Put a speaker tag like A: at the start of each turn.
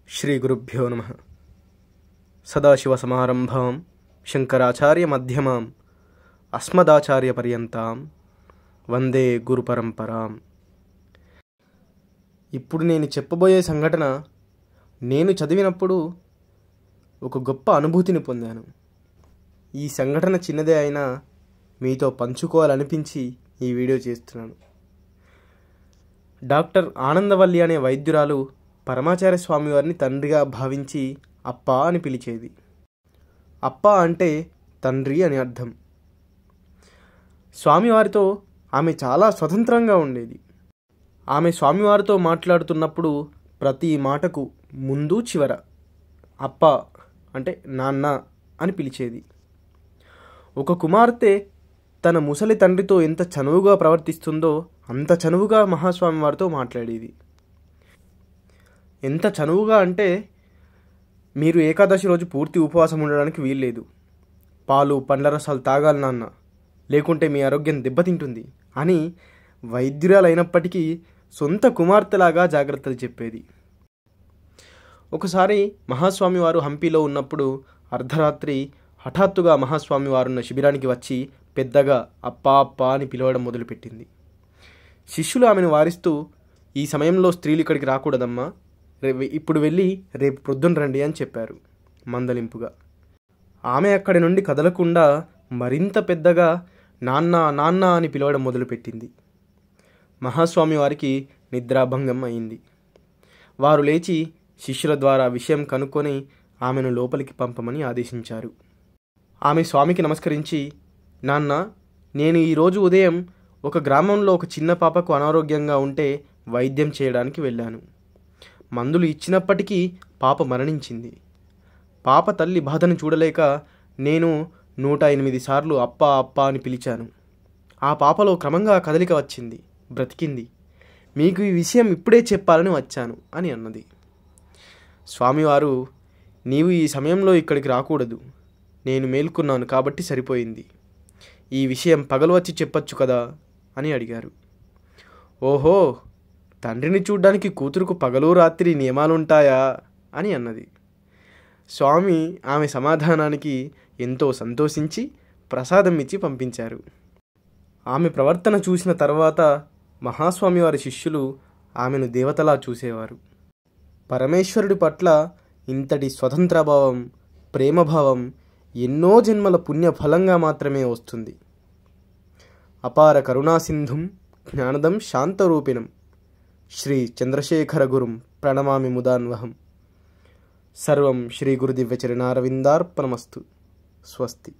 A: శ్రీ గురుభ్యో నమః. సదాశివసమారంభాం శంకరాచార్యమధ్యమాం అస్మదాచార్యపర్యంతాం వందే గురుపరంపరాం. ఇప్పుడు నేను చెప్పబోయే సంఘటన నేను చదివినప్పుడు ఒక గొప్ప అనుభూతిని పొందాను. ఈ సంఘటన చిన్నదే అయినా మీతో పంచుకోవాలనిపించి ఈ వీడియో చేస్తున్నాను. డాక్టర్ ఆనందవల్లి అనే వైద్యురాలు పరమాచార్య స్వామివారిని తండ్రిగా భావించి అప్ప అని పిలిచేది. అప్ప అంటే తండ్రి అని అర్థం. స్వామివారితో ఆమె చాలా స్వతంత్రంగా ఉండేది. ఆమె స్వామివారితో మాట్లాడుతున్నప్పుడు ప్రతి మాటకు ముందు చివర అప్ప అంటే నాన్న అని పిలిచేది. ఒక కుమార్తె తన ముసలి తండ్రితో ఎంత చనువుగా ప్రవర్తిస్తుందో అంత చనువుగా మహాస్వామివారితో మాట్లాడేది. ఎంత చనువుగా అంటే మీరు ఏకాదశి రోజు పూర్తి ఉపవాసం ఉండడానికి వీల్లేదు, పాలు పండ్ల రసాలు తాగాలి నాన్న, లేకుంటే మీ ఆరోగ్యం దెబ్బతింటుంది అని వైద్యురాలైనప్పటికీ సొంత కుమార్తెలాగా జాగ్రత్తలు చెప్పేది. ఒకసారి మహాస్వామివారు హంపీలో ఉన్నప్పుడు అర్ధరాత్రి హఠాత్తుగా మహాస్వామివారున్న శిబిరానికి వచ్చి పెద్దగా అప్పా అప్పా అని పిలవడం మొదలుపెట్టింది. శిష్యులు ఆమెను వారిస్తూ, ఈ సమయంలో స్త్రీలు ఇక్కడికి రాకూడదమ్మా, ఇప్పుడు వెళ్ళి రేపు ప్రొద్దున రండి అని చెప్పారు మందలింపుగా. ఆమె అక్కడి నుండి కదలకుండా మరింత పెద్దగా నాన్న నాన్న అని పిలవడం మొదలుపెట్టింది. మహాస్వామి వారికి నిద్రాభంగం అయింది. వారు లేచి శిష్యుల ద్వారా విషయం కనుక్కొని ఆమెను లోపలికి పంపమని ఆదేశించారు. ఆమె స్వామికి నమస్కరించి, నాన్న, నేను ఈరోజు ఉదయం ఒక గ్రామంలో ఒక చిన్న పాపకు అనారోగ్యంగా ఉంటే వైద్యం చేయడానికి వెళ్ళాను. మందులు ఇచ్చినప్పటికీ పాప మరణించింది. పాప తల్లి బాధను చూడలేక నేను 108 సార్లు అప్ప అప్ప అని పిలిచాను. ఆ పాపలో క్రమంగా కదలిక వచ్చింది, బ్రతికింది. మీకు ఈ విషయం ఇప్పుడే చెప్పాలని వచ్చాను అని అన్నది. స్వామివారు, నీవు ఈ సమయంలో ఇక్కడికి రాకూడదు, నేను మేల్కొన్నాను కాబట్టి సరిపోయింది, ఈ విషయం పగలు వచ్చి చెప్పచ్చు కదా అని అడిగారు. ఓహో, తండ్రిని చూడ్డానికి కూతురుకు పగలు రాత్రి నియమాలుంటాయా అని అన్నది. స్వామి ఆమె సమాధానానికి ఎంతో సంతోషించి ప్రసాదం ఇచ్చి పంపించారు. ఆమె ప్రవర్తన చూసిన తర్వాత మహాస్వామి వారి శిష్యులు ఆమెను దేవతలా చూసేవారు. పరమేశ్వరుడి పట్ల ఇంతటి స్వతంత్రభావం, ప్రేమభావం ఎన్నో జన్మల పుణ్యఫలంగా మాత్రమే వస్తుంది. అపార కరుణాసింధుం జ్ఞానదం శాంతరూపిణం శ్రీ చంద్రశేఖర గురుం ప్రణమామి ముదాన్వహం. సర్వం శ్రీ గురుదివ్యచరణారవిందార్పణమస్తు. స్వస్తి.